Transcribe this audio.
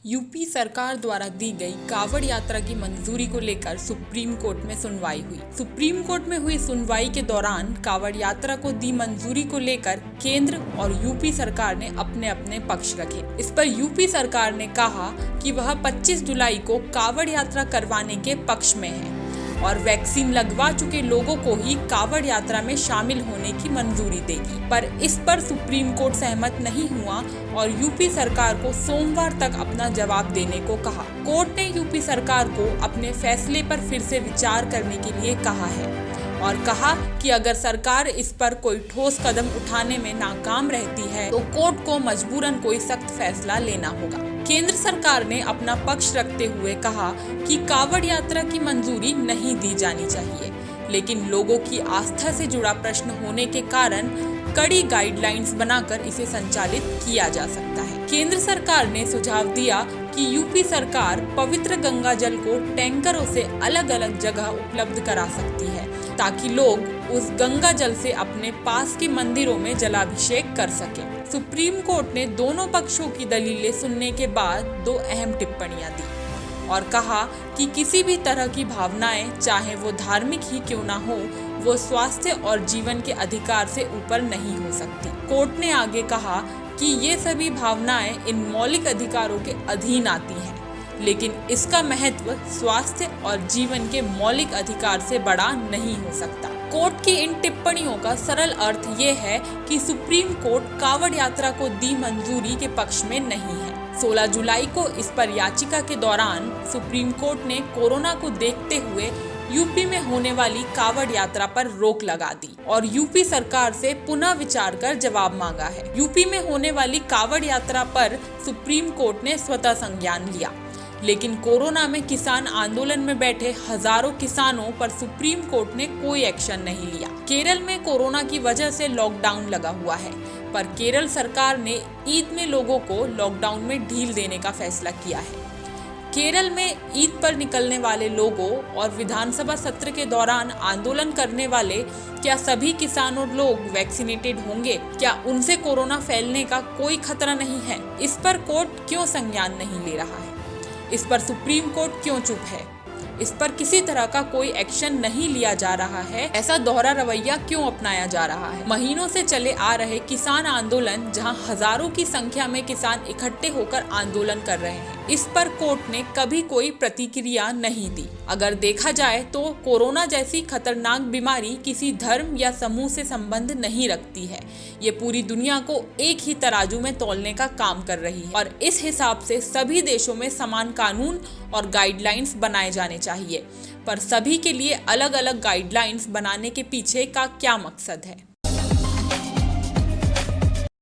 UP सरकार द्वारा दी गई कावड़ यात्रा की मंजूरी को लेकर सुप्रीम कोर्ट में सुनवाई हुई। सुप्रीम कोर्ट में हुई सुनवाई के दौरान कावड़ यात्रा को दी मंजूरी को लेकर केंद्र और यूपी सरकार ने अपने अपने पक्ष रखे। इस पर यूपी सरकार ने कहा कि वह 25 जुलाई को कावड़ यात्रा करवाने के पक्ष में है और वैक्सीन लगवा चुके लोगों को ही कावड़ यात्रा में शामिल होने की मंजूरी देगी। पर इस पर सुप्रीम कोर्ट सहमत नहीं हुआ और यूपी सरकार को सोमवार तक अपना जवाब देने को कहा। कोर्ट ने यूपी सरकार को अपने फैसले पर फिर से विचार करने के लिए कहा है और कहा कि अगर सरकार इस पर कोई ठोस कदम उठाने में नाकाम रहती है तो कोर्ट को मजबूरन कोई सख्त फैसला लेना होगा। केंद्र सरकार ने अपना पक्ष रखते हुए कहा कि कावड़ यात्रा की मंजूरी नहीं दी जानी चाहिए, लेकिन लोगों की आस्था से जुड़ा प्रश्न होने के कारण कड़ी गाइडलाइंस बनाकर इसे संचालित किया जा सकता है। केंद्र सरकार ने सुझाव दिया कि यूपी सरकार पवित्र गंगा जल को टैंकरों से अलग अलग जगह उपलब्ध करा सकती है ताकि लोग उस गंगा जल से अपने पास के मंदिरों में जलाभिषेक कर सकें। सुप्रीम कोर्ट ने दोनों पक्षों की दलीलें सुनने के बाद 2 अहम टिप्पणियां दी और कहा कि किसी भी तरह की भावनाएं, चाहे वो धार्मिक ही क्यों ना हो, वो स्वास्थ्य और जीवन के अधिकार से ऊपर नहीं हो सकती। कोर्ट ने आगे कहा कि ये सभी भावनाएं इन मौलिक अधिकारों के अधीन आती हैं, लेकिन इसका महत्व स्वास्थ्य और जीवन के मौलिक अधिकार से बड़ा नहीं हो सकता। कोर्ट की इन टिप्पणियों का सरल अर्थ ये है कि सुप्रीम कोर्ट कावड़ यात्रा को दी मंजूरी के पक्ष में नहीं है। 16 जुलाई को इस पर याचिका के दौरान सुप्रीम कोर्ट ने कोरोना को देखते हुए यूपी में होने वाली कावड़ यात्रा पर रोक लगा दी और यूपी सरकार से पुनः विचार कर जवाब मांगा है। यूपी में होने वाली कावड़ यात्रा पर सुप्रीम कोर्ट ने स्वतः संज्ञान लिया, लेकिन कोरोना में किसान आंदोलन में बैठे हजारों किसानों पर सुप्रीम कोर्ट ने कोई एक्शन नहीं लिया। केरल में कोरोना की वजह से लॉकडाउन लगा हुआ है, पर केरल सरकार ने ईद में लोगों को लॉकडाउन में ढील देने का फैसला किया है। केरल में ईद पर निकलने वाले लोगों और विधानसभा सत्र के दौरान आंदोलन करने वाले क्या सभी किसान और लोग वैक्सीनेटेड होंगे? क्या उनसे कोरोना फैलने का कोई खतरा नहीं है? इस पर कोर्ट क्यों संज्ञान नहीं ले रहा है? इस पर सुप्रीम कोर्ट क्यों चुप है? इस पर किसी तरह का कोई एक्शन नहीं लिया जा रहा है। ऐसा दोहरा रवैया क्यों अपनाया जा रहा है? महीनों से चले आ रहे किसान आंदोलन, जहां हजारों की संख्या में किसान इकट्ठे होकर आंदोलन कर रहे हैं, इस पर कोर्ट ने कभी कोई प्रतिक्रिया नहीं दी। अगर देखा जाए तो कोरोना जैसी खतरनाक बीमारी किसी धर्म या समूह से संबंध नहीं रखती है। ये पूरी दुनिया को एक ही तराजू में तौलने का काम कर रही है और इस हिसाब से सभी देशों में समान कानून और गाइडलाइंस बनाए जाने चाहिए। पर सभी के लिए अलग अलग गाइडलाइंस बनाने के पीछे का क्या मकसद है?